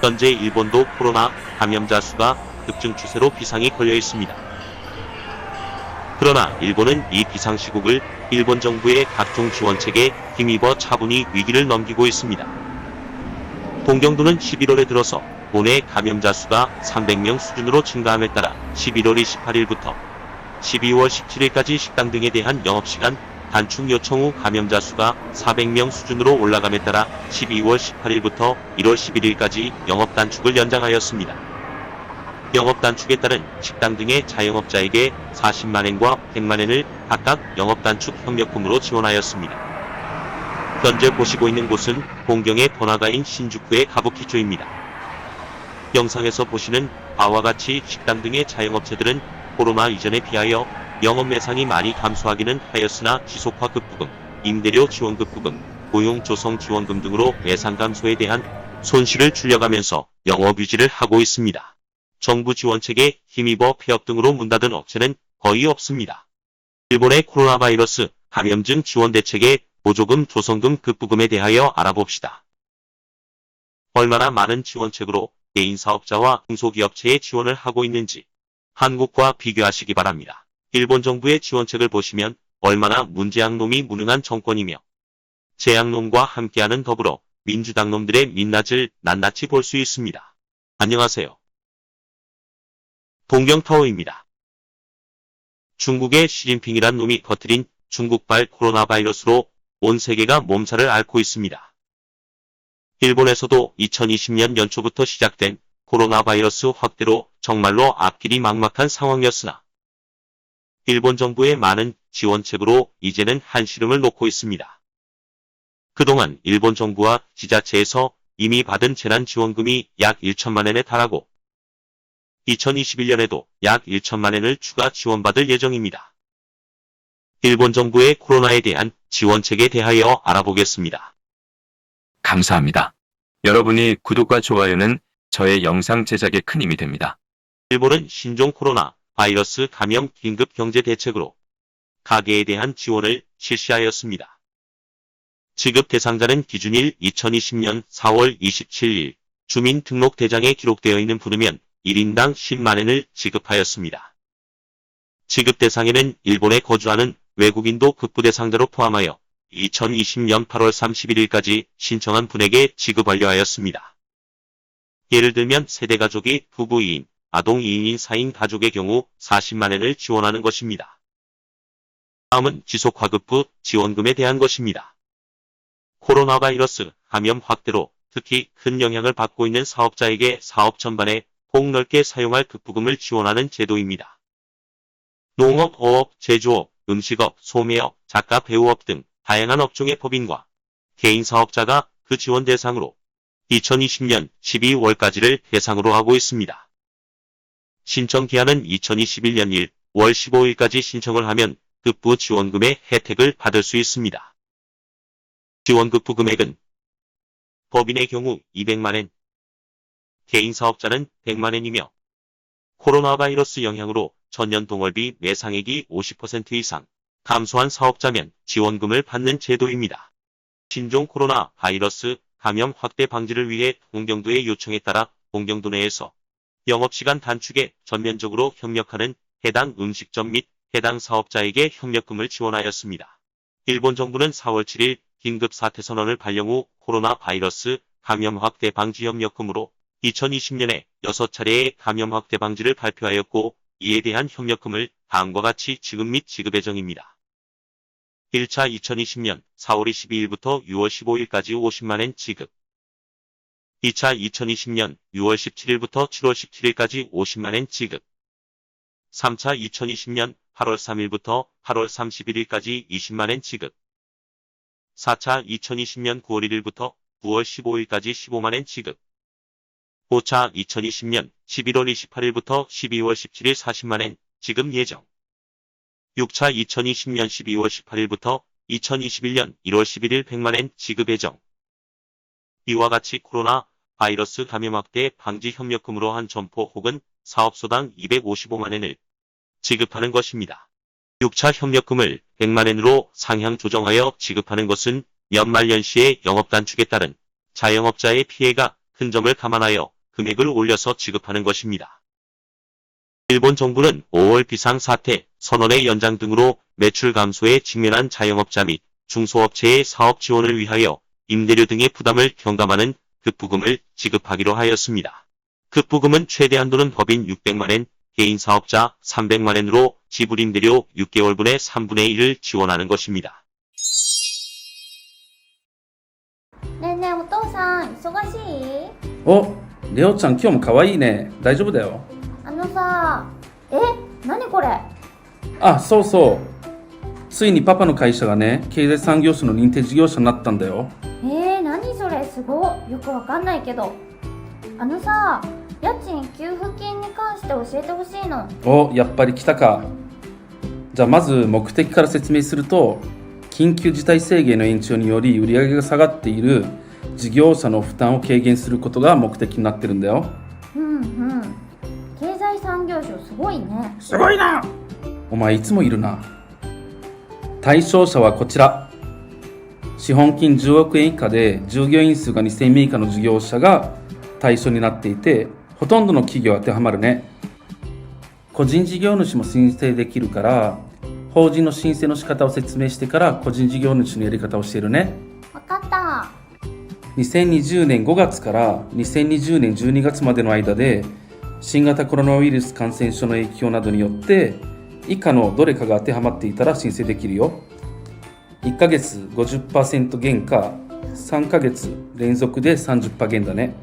현재 일본도 코로나 감염자 수가 급증 추세로 비상이 걸려 있습니다. 그러나 일본은 이 비상시국을 일본 정부의 각종 지원책에 힘입어 차분히 위기를 넘기고 있습니다. 동경도는 11월에 들어서 국내 감염자 수가 300명 수준으로 증가함에 따라 11월 28일부터 12월 17일까지 식당 등에 대한 영업시간 단축 요청 후 감염자 수가 400명 수준으로 올라감에 따라 12월 18일부터 1월 11일까지 영업 단축을 연장하였습니다. 영업 단축에 따른 식당 등의 자영업자에게 40만엔과 100만엔을 각각 영업 단축 협력금으로 지원하였습니다. 현재 보시고 있는 곳은 동경의 번화가인 신주쿠의 가부키초입니다. 영상에서 보시는 바와 같이 식당 등의 자영업체들은 코로나 이전에 비하여 영업 매상이 많이 감소하기는 하였으나 지속화 급부금, 임대료 지원 급부금, 고용 조성 지원금 등으로 매상 감소에 대한 손실을 줄여가면서 영업 유지를 하고 있습니다. 정부 지원책에 힘입어 폐업 등으로 문 닫은 업체는 거의 없습니다. 일본의 코로나 바이러스 감염증 지원 대책의 보조금, 조성금, 급부금에 대하여 알아봅시다. 얼마나 많은 지원책으로 개인 사업자와 중소기업체에 지원을 하고 있는지 한국과 비교하시기 바랍니다. 일본 정부의 지원책을 보시면 얼마나 문재양놈이 무능한 정권이며 재양놈과 함께하는 더불어 민주당 놈들의 민낯을 낱낱이 볼 수 있습니다. 안녕하세요. 동경타워입니다. 중국의 시진핑이란 놈이 퍼뜨린 중국발 코로나 바이러스로 온 세계가 몸살을 앓고 있습니다. 일본에서도 2020년 연초부터 시작된 코로나 바이러스 확대로 정말로 앞길이 막막한 상황이었으나 일본 정부의 많은 지원책으로 이제는 한시름을 놓고 있습니다. 그동안 일본 정부와 지자체에서 이미 받은 재난지원금이 약 1천만엔에 달하고 2021년에도 약 1천만엔을 추가 지원받을 예정입니다. 일본 정부의 코로나에 대한 지원책에 대하여 알아보겠습니다. 감사합니다. 여러분이 구독과 좋아요는 저의 영상 제작에 큰 힘이 됩니다. 일본은 신종 코로나 바이러스 감염 긴급 경제 대책으로 가계에 대한 지원을 실시하였습니다. 지급 대상자는 기준일 2020년 4월 27일 주민등록대장에 기록되어 있는 분이면 1인당 10만엔을 지급하였습니다. 지급 대상에는 일본에 거주하는 외국인도 급부 대상자로 포함하여 2020년 8월 31일까지 신청한 분에게 지급 완료하였습니다. 예를 들면 세대가족이 부부 2인, 아동 2인인 4인 가족의 경우 40만엔을 지원하는 것입니다. 다음은 지속화급부 지원금에 대한 것입니다. 코로나 바이러스 감염 확대로 특히 큰 영향을 받고 있는 사업자에게 사업 전반에 폭넓게 사용할 급부금을 지원하는 제도입니다. 농업, 어업, 제조업, 음식업, 소매업, 작가, 배우업 등 다양한 업종의 법인과 개인 사업자가 그 지원 대상으로 2020년 12월까지를 대상으로 하고 있습니다. 신청 기한은 2021년 1월 15일까지 신청을 하면 급부 지원금의 혜택을 받을 수 있습니다. 지원급부 금액은 법인의 경우 200만엔, 개인 사업자는 100만엔이며 코로나 바이러스 영향으로 전년 동월비 매상액이 50% 이상 감소한 사업자면 지원금을 받는 제도입니다. 신종 코로나 바이러스 감염 확대 방지를 위해 동경도의 요청에 따라 동경도 내에서 영업시간 단축에 전면적으로 협력하는 해당 음식점 및 해당 사업자에게 협력금을 지원하였습니다. 일본 정부는 4월 7일 긴급사태선언을 발령 후 코로나 바이러스 감염 확대 방지 협력금으로 2020년에 6차례의 감염 확대 방지를 발표하였고 이에 대한 협력금을 다음과 같이 지급 및 지급 예정입니다. 1차 2020년 4월 22일부터 6월 15일까지 50만엔 지급. 2차 2020년 6월 17일부터 7월 17일까지 50만엔 지급. 3차 2020년 8월 3일부터 8월 31일까지 20만엔 지급. 4차 2020년 9월 1일부터 9월 15일까지 15만엔 지급. 5차 2020년 11월 28일부터 12월 17일 40만엔 지급 예정. 6차 2020년 12월 18일부터 2021년 1월 11일 100만엔 지급 예정. 이와 같이 코로나 바이러스 감염 확대 방지 협력금으로 한 점포 혹은 사업소당 255만엔을 지급하는 것입니다. 6차 협력금을 100만엔으로 상향 조정하여 지급하는 것은 연말연시의 영업단축에 따른 자영업자의 피해가 큰 점을 감안하여 금액을 올려서 지급하는 것입니다. 일본 정부는 5월 비상사태, 선언의 연장 등으로 매출 감소에 직면한 자영업자 및 중소업체의 사업 지원을 위하여 임대료 등의 부담을 경감하는 급부금을 지급하기로 하였습니다. 급부금은 최대 한도는 법인 600만엔, 개인 사업자 300만엔으로 지불 임대료 6개월분의 3분의 1을 지원하는 것입니다. ねえねえお父さん忙しい？お、レオちゃん今日も可愛いね。大丈夫だよ。あのさ、何これ？あ、そうそう。ついにパパの会社がね、経済産業省の認定事業者になったんだよ。何それすごい。よくわかんないけど。あのさ、家賃給付金に関して教えてほしいの。お、やっぱり来たか。じゃあまず目的から説明すると、緊急事態宣言の延長により売上が下がっている事業者の負担を軽減することが目的になってるんだよ。経済産業省すごいね。すごいな。お前いつもいるな。対象者はこちら。資本金10億円以下で従業員数が2000名以下の事業者が対象になっていて、ほとんどの企業は当てはまるね。個人事業主も申請できるから、法人の申請の仕方を説明してから個人事業主のやり方を教えるね。わかった。2020年5月から2020年12月までの間で新型コロナウイルス感染症の影響などによって以下のどれかが当てはまっていたら申請できるよ。1ヶ月 50% 減か3ヶ月連続で 30% 減だね。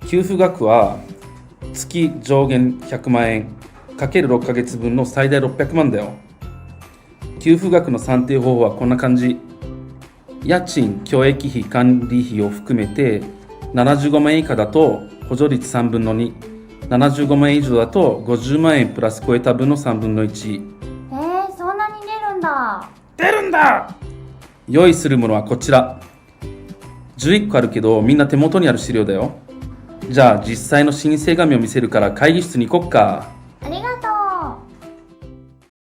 給付額は月上限100万円 ×6 ヶ月分の最大600万だよ。給付額の算定方法はこんな感じ。家賃、教育費、管理費を含めて75万円以下だと補助率3分の2、75万円以上だと50万円プラス超えた分の3分の1。そんなに出るんだ。出るんだ。用意するものはこちら。11個あるけどみんな手元にある資料だよ。じゃあ実際の申請紙を見せるから会議室に行こっか。ありがとう。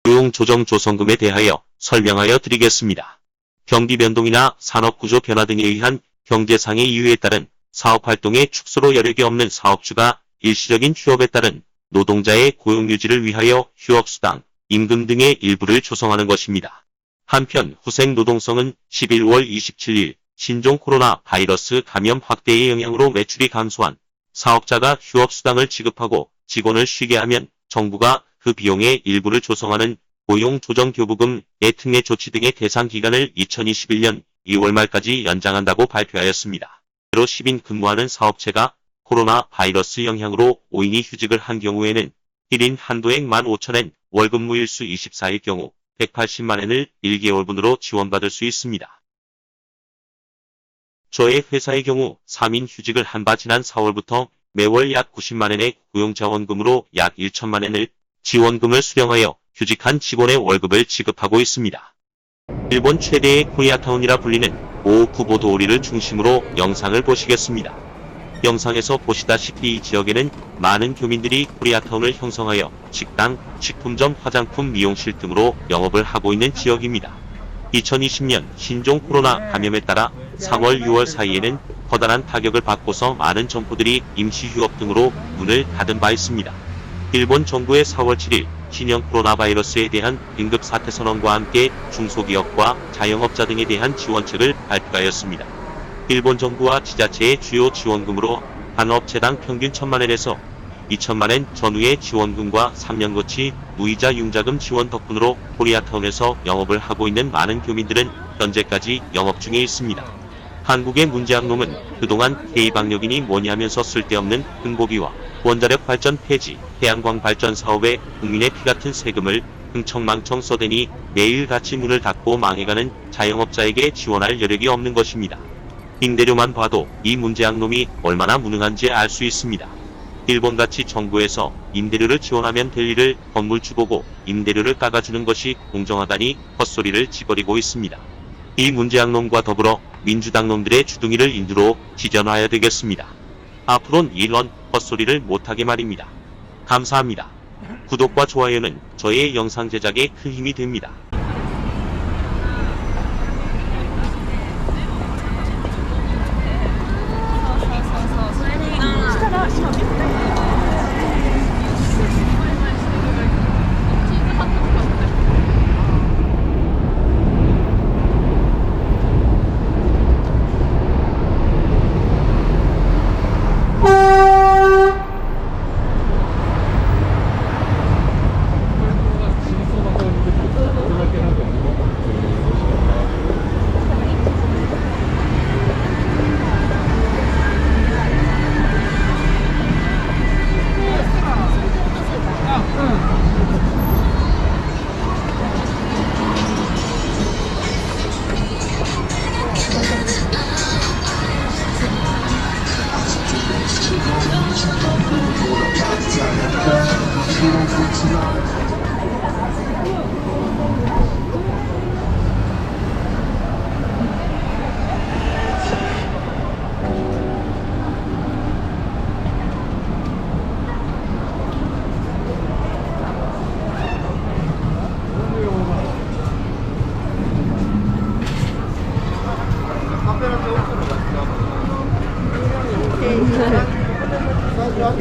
고용조정조성금에 대하여 설명하여 드리겠습니다. 경기 변동이나 산업구조 변화 등에 의한 경제상의 이유에 따른 사업활동의 축소로 여력이 없는 사업주가 일시적인 휴업에 따른 노동자의 고용유지를 위하여 휴업수당, 임금 등의 일부를 조성하는 것입니다. 한편 후생노동성은 11월 27일 신종 코로나 바이러스 감염 확대의 영향으로 매출이 감소한 사업자가 휴업수당을 지급하고 직원을 쉬게 하면 정부가 그 비용의 일부를 조성하는 고용조정교부금의 특례 조치 등의 대상 기간을 2021년 2월 말까지 연장한다고 발표하였습니다. 로 10인 근무하는 사업체가 코로나 바이러스 영향으로 5인이 휴직을 한 경우에는 1인 한도액 15,000엔, 월급무 일수 24일 경우 180만엔을 1개월분으로 지원받을 수 있습니다. 저의 회사의 경우 3인 휴직을 한 바 지난 4월부터 매월 약 90만엔의 고용자원금으로 약 1천만엔을 지원금을 수령하여 휴직한 직원의 월급을 지급하고 있습니다. 일본 최대의 코리아타운이라 불리는 오후쿠보 도리를 중심으로 영상을 보시겠습니다. 영상에서 보시다시피 이 지역에는 많은 교민들이 코리아타운을 형성하여 식당, 식품점, 화장품, 미용실 등으로 영업을 하고 있는 지역입니다. 2020년 신종 코로나 감염에 따라 3월, 6월 사이에는 커다란 타격을 받고서 많은 점포들이 임시 휴업 등으로 문을 닫은 바 있습니다. 일본 정부의 4월 7일 신형 코로나 바이러스에 대한 긴급 사태 선언과 함께 중소기업과 자영업자 등에 대한 지원책을 발표하였습니다. 일본 정부와 지자체의 주요 지원금으로 한 업체당 평균 1,000만엔에서 2,000만엔 전후의 지원금과 3년 거치 무이자 융자금 지원 덕분으로 코리아타운에서 영업을 하고 있는 많은 교민들은 현재까지 영업 중에 있습니다. 한국의 문제학놈은 그동안 K방역이니 뭐니 하면서 쓸데없는 흥보기와 원자력 발전 폐지, 태양광 발전 사업에 국민의 피 같은 세금을 흥청망청 써대니 매일같이 문을 닫고 망해가는 자영업자에게 지원할 여력이 없는 것입니다. 임대료만 봐도 이 문제학놈이 얼마나 무능한지 알 수 있습니다. 일본같이 정부에서 임대료를 지원하면 될 일을 건물주보고 임대료를 깎아주는 것이 공정하다니 헛소리를 짓거리고 있습니다. 이 문제학놈과 더불어 민주당놈들의 주둥이를 인두로 지전화해야 되겠습니다. 앞으론 이런 헛소리를 못하게 말입니다. 감사합니다. 구독과 좋아요는 저의 영상 제작에 큰 힘이 됩니다.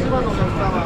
番のお客様